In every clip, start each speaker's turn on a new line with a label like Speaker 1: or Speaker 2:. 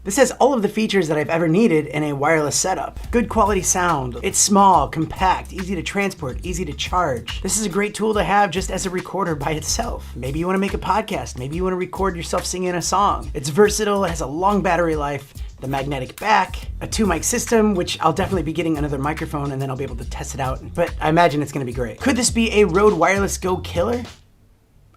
Speaker 1: This has all of the features that I've ever needed in a wireless setup. Good quality sound. It's small, compact, easy to transport, easy to charge. This is a great tool to have just as a recorder by itself. Maybe you want to make a podcast. Maybe you want to record yourself singing a song. It's versatile, it has a long battery life, the magnetic back, a 2-mic system, which I'll definitely be getting another microphone and then I'll be able to test it out. But I imagine it's going to be great. Could this be a Rode Wireless Go killer?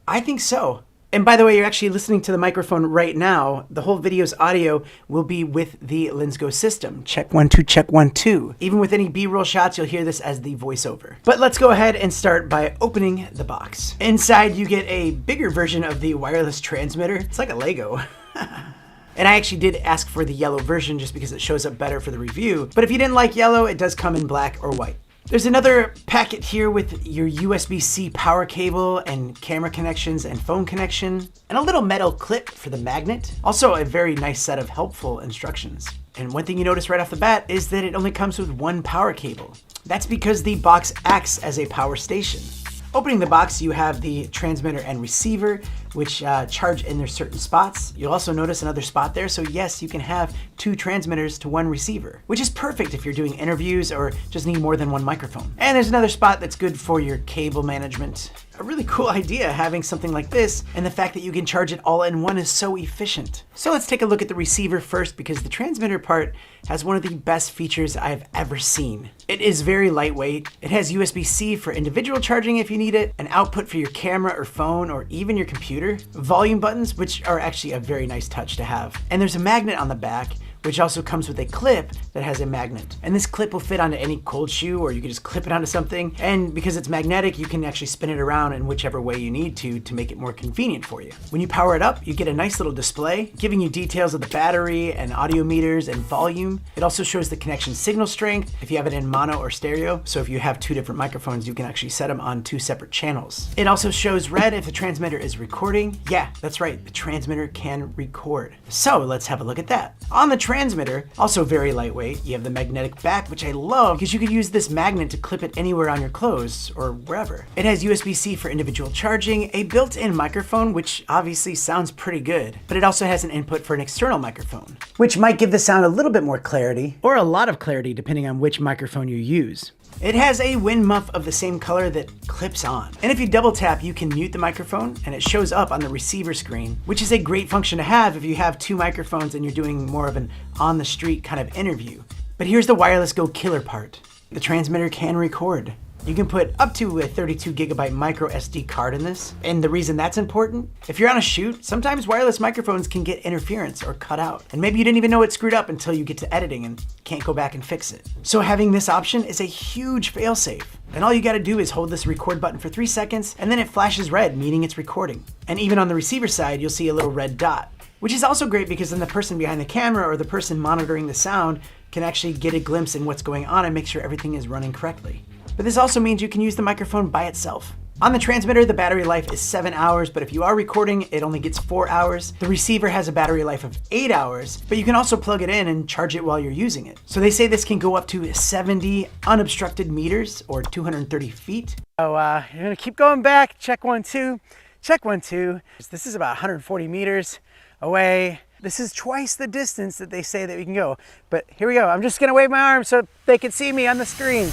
Speaker 1: I think so. And by the way, you're actually listening to the microphone right now. The whole video's audio will be with the Lensgo system. Check 1, 2, check 1, 2. Even with any B-roll shots, you'll hear this as the voiceover. But let's go ahead and start by opening the box. Inside, you get a bigger version of the wireless transmitter. It's like a Lego. And I actually did ask for the yellow version just because it shows up better for the review. But if you didn't like yellow, it does come in black or white. There's another packet here with your USB-C power cable and camera connections and phone connection, and a little metal clip for the magnet. Also a very nice set of helpful instructions. And one thing you notice right off the bat is that it only comes with one power cable. That's because the box acts as a power station. Opening the box, you have the transmitter and receiver, which charge in their certain spots. You'll also notice another spot there, so yes, you can have 2 transmitters to 1 receiver, which is perfect if you're doing interviews or just need more than 1 microphone. And there's another spot that's good for your cable management. A really cool idea having something like this, and the fact that you can charge it all in one is so efficient. So let's take a look at the receiver first, because the transmitter part has one of the best features I've ever seen. It is very lightweight. It has USB-C for individual charging if you need it, an output for your camera or phone or even your computer, volume buttons, which are actually a very nice touch to have. And there's a magnet on the back, which also comes with a clip that has a magnet. And this clip will fit onto any cold shoe, or you can just clip it onto something. And because it's magnetic, you can actually spin it around in whichever way you need to make it more convenient for you. When you power it up, you get a nice little display giving you details of the battery and audio meters and volume. It also shows the connection signal strength if you have it in mono or stereo. So if you have 2 different microphones, you can actually set them on 2 separate channels. It also shows red if the transmitter is recording. Yeah, that's right, the transmitter can record. So let's have a look at that. On the transmitter, also very lightweight, you have the magnetic back, which I love because you could use this magnet to clip it anywhere on your clothes or wherever. It has USB-C for individual charging, a built-in microphone, which obviously sounds pretty good, but it also has an input for an external microphone, which might give the sound a little bit more clarity, or a lot of clarity depending on which microphone you use. It has a wind muff of the same color that clips on. And if you double tap, you can mute the microphone and it shows up on the receiver screen, which is a great function to have if you have 2 microphones and you're doing more of an on the street kind of interview. But here's the Wireless Go killer part. The transmitter can record. You can put up to a 32 gigabyte micro SD card in this. And the reason that's important, if you're on a shoot, sometimes wireless microphones can get interference or cut out. And maybe you didn't even know it screwed up until you get to editing and can't go back and fix it. So having this option is a huge failsafe. And all you gotta do is hold this record button for 3 seconds and then it flashes red, meaning it's recording. And even on the receiver side, you'll see a little red dot, which is also great because then the person behind the camera or the person monitoring the sound can actually get a glimpse in what's going on and make sure everything is running correctly. But this also means you can use the microphone by itself. On the transmitter, the battery life is 7 hours, but if you are recording, it only gets 4 hours. The receiver has a battery life of 8 hours, but you can also plug it in and charge it while you're using it. So they say this can go up to 70 unobstructed meters or 230 feet. So you're gonna keep going back, check 1, 2, check 1, 2. This is about 140 meters away. This is twice the distance that they say that we can go. But here we go. I'm just gonna wave my arm so they can see me on the screen.